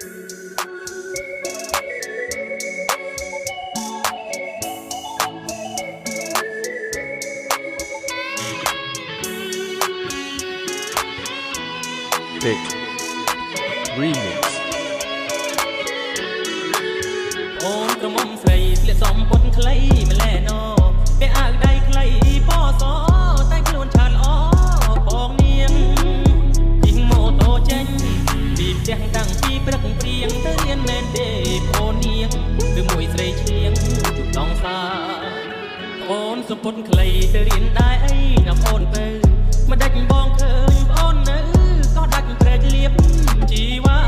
Big Remix អូនក្រមុំស្រីស្លៀកសំពត់ខ្លីម្លែណោពាក់អាវដៃខ្លីប៉សតែខ្លួនឆើតល្អបងនាងជិះម៉ូតូចេញពីផ្ទះតាំងពីព្រឹកព្រៀងទៅរៀនមែនទេអូននាងឬមួយស្រីឈៀងជុំដងសាអូនសំពត់ខ្លីទៅរៀនដែរអីណាអូនទៅមិនដាច់បងឃើញអូននៅក៏ដាច់ព្រែកលៀបជីវ៉ា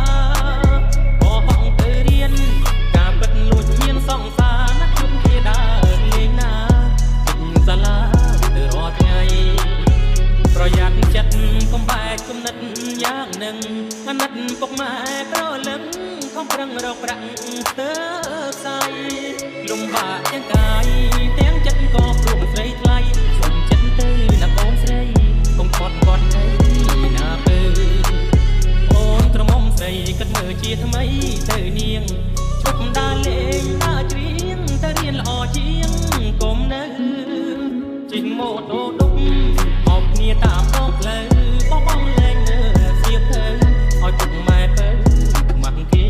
បោះហងទៅរៀនការពិតលួចហ៊ានសងសារណាជុំគេដើរលេងណាចិត្តសាលាទៅរាល់ថ្ងៃប្រយ័ត្នចិត្តកុំបែកគំនិតយ៉ាងនឹងអាណិតពុកម៉ែប្រលឹងខំប្រឹងរកប្រាក់ស្ទើខ្សែលំបាកទាំងកាយទាំងចិត្តក៏ព្រមស្រីថ្លៃសុំចិត្តទៅណាបងស្រីកុំគាត់គាត់អីណាពើអូនក្រមុំស្រីគិតមើលជាថ្មីទៅនាងជប់ដើរលេងដើរច្រៀងទៅរៀនល្អជាងកុំនៅជិះម៉ូតូដុកអបគ្នាតាមដងផ្លូវបងលែងនៅសៀវភៅឲ្យពុកម៉ែពើខ្មាំងគេ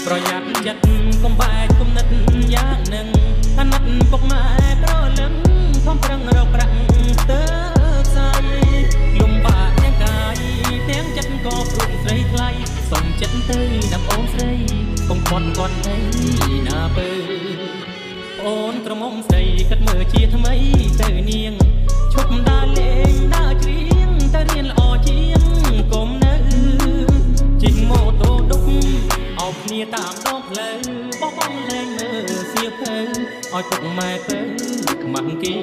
ប្រយ័ត្នចិត្តកុំបែកគំនិតយ៉ាងនឹងអាណិតពុកម៉ែប្រលឹងខំប្រឹងរកប្រាក់ស្ទើខ្សែលំបាកទាំងកាយទាំងចិត្តក៏ព្រមស្រីថ្លៃសុំចិត្តទៅណាបងស្រីកុំគាត់គាត់អីណាពើអូនក្រមុំស្រីគិតមើលជាថ្មីទៅនាងឈប់ដើរលេងដើរច្រៀងទៅរៀនល្អជាងកុំនៅជិះម៉ូតូដុកអោបគ្នាតាមដងផ្លូវបងលែងមើលសៀវភៅឲ្យពុកម៉ែពើខ្មាំងគេ